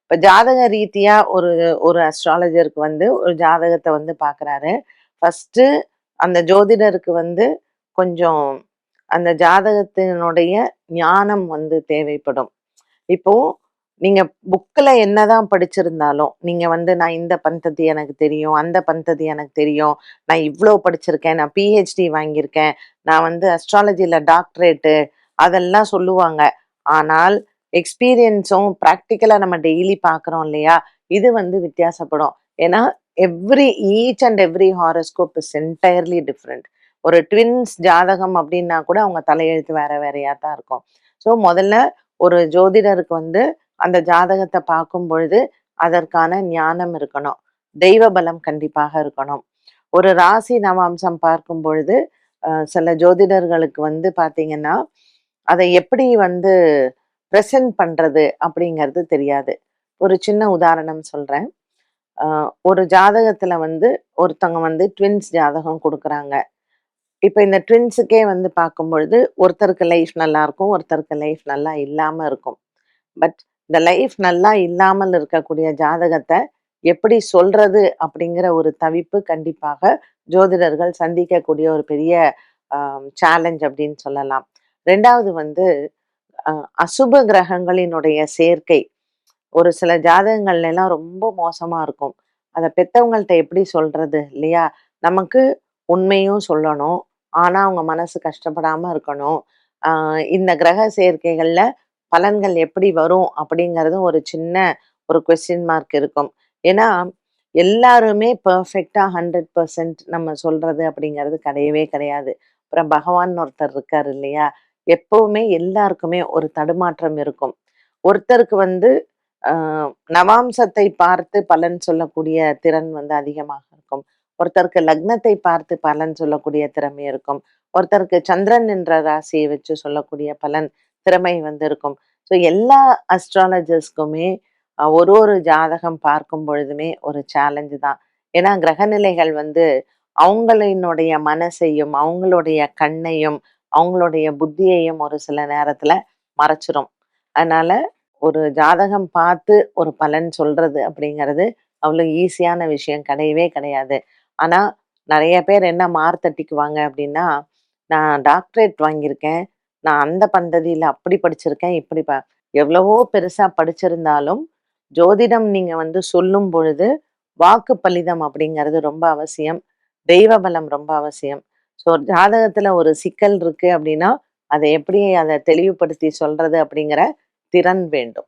இப்ப ஜாதக ரீதியா ஒரு ஒரு அஸ்ட்ராலஜருக்கு வந்து ஒரு ஜாதகத்த வந்து பார்க்குறாரு. ஃபர்ஸ்ட்டு அந்த ஜோதிடருக்கு வந்து கொஞ்சம் அந்த ஜாதகத்தினுடைய ஞானம் வந்து தேவைப்படும். இப்போ நீங்க புக்ல என்னதான் படிச்சிருந்தாலும், நீங்க வந்து நான் இந்த பந்ததி எனக்கு தெரியும், அந்த பந்ததி எனக்கு தெரியும், நான் இவ்ளோ படிச்சிருக்கேன், நான் பிஹெச்டி வாங்கியிருக்கேன், நான் வந்து அஸ்ட்ராலஜில டாக்டரேட்டு அதெல்லாம் சொல்லுவாங்க. ஆனால் எக்ஸ்பீரியன்ஸும் பிராக்டிகலா நம்ம டெய்லி பார்க்குறோம் இல்லையா? இது வந்து வித்தியாசப்படும். ஏன்னா each and every horoscope is entirely different. ஒரு ட்வின்ஸ் ஜாதகம் அப்டின்னா கூட அவங்க தலையெழுத்து வேற வேறயா தான் இருக்கும். ஸோ முதல்ல ஒரு ஜோதிடருக்கு வந்து அந்த ஜாதகத்த பார்க்கும் பொழுது, அதற்கான ஞானம் இருக்கணும். தெய்வ பலம் கண்டிப்பாக இருக்கணும். ஒரு ராசி நவாம்சம் பார்க்கும் பொழுது, சில ஜோதிடர்களுக்கு வந்து பார்த்தீங்கன்னா, அதை எப்படி வந்து பிரசன்ட் பண்றது அப்படிங்கிறது தெரியாது. ஒரு சின்ன உதாரணம் சொல்றேன். அ ஒரு ஜாதகத்துல வந்து ஒருத்தவங்க வந்து ட்வின்ஸ் ஜாதகம் குடுக்குறாங்க. இப்ப இந்த ட்வின்ஸுக்கே வந்து பார்க்கும்பொழுது, ஒருத்தருக்கு லைஃப் நல்லாருக்கும், ஒருத்தருக்கு லைஃப் நல்லா இல்லாம இருக்கும். பட் இந்த லைஃப் நல்லா இல்லாமல் இருக்கக்கூடிய ஜாதகத்த எப்படி சொல்றது அப்படிங்கிற ஒரு தவிப்பு கண்டிப்பாக ஜோதிடர்கள் சந்திக்கக்கூடிய ஒரு பெரிய சேலஞ்ச் அப்படின்னு சொல்லலாம். 2வது வந்து அ அசுப கிரகங்களினுடைய சேர்க்கை. ஒரு சில ஜாதகங்கள்ல எல்லாம் ரொம்ப மோசமா இருக்கும். அத பெத்தவங்கள்ட்ட எப்படி சொல்றது இல்லையா? நமக்கு உண்மையும் சொல்லணும். ஆனா, அவங்க மனசு கஷ்டப்படாம இருக்கணும். ஆ இந்த கிரக சேர்க்கைகள்ல பலன்கள் எப்படி வரும்? அப்படிங்கிறதும் ஒரு சின்ன ஒரு கொஸ்டின் மார்க் இருக்கும். ஏன்னா, எல்லாருமே பெர்ஃபெக்ட்டா 100% நம்ம சொல்றது அப்படிங்கிறது கிடையவே கிடையாது. அப்புறம் பகவான் ஒருத்தர் இருக்காரு இல்லையா? எப்பவுமே எல்லாருக்குமே ஒரு தடுமாற்றம் இருக்கும். ஒருத்தருக்கு வந்து அ நவாம்சத்தை பார்த்து பலன் சொல்லக்கூடிய திறன் வந்து அதிகமாக இருக்கும். ஒருத்தருக்கு லக்னத்தை பார்த்து பலன் சொல்லக்கூடிய திறமை இருக்கும். ஒருத்தருக்கு சந்திரன் என்ற ராசியை வச்சு சொல்லக்கூடிய பலன் திறமை வந்து இருக்கும். ஸோ எல்லா அஸ்ட்ராலஜர்ஸ்க்குமே ஒரு ஒரு ஜாதகம் பார்க்கும் பொழுதுமே ஒரு சேலஞ்சு தான். ஏன்னா கிரகநிலைகள் வந்து அவங்களினுடைய மனசையும், அவங்களுடைய கண்ணையும், அவங்களுடைய புத்தியையும் ஒரு சில நேரத்துல மறைச்சிரும். அதனால ஒரு ஜாதகம் பார்த்து ஒரு பலன் சொல்றது அப்படிங்கிறது அவ்வளோ ஈஸியான விஷயம் கிடையவே கிடையாது. ஆனா, நெறைய பேர் என்ன மார்த்தட்டிக்குவாங்க அப்படின்னா, "நான் டாக்டரேட் வாங்கியிருக்கேன். நான் அந்த பந்ததியில அப்படி படிச்சிருக்கேன், இப்படி எவ்வளவோ பெருசா படிச்சிருந்தாலும், ஜோதிடம் நீங்க வந்து சொல்லும் பொழுது, வாக்கு பலிதம் அப்படிங்கிறது ரொம்ப அவசியம். தெய்வ பலம் ரொம்ப அவசியம். ஸோ ஜாதகத்துல ஒரு சிக்கல் இருக்கு அப்படின்னா, அத எப்படி அத தெளிவுபடுத்தி சொல்றது அப்படிங்கிற திறன் வேண்டும்.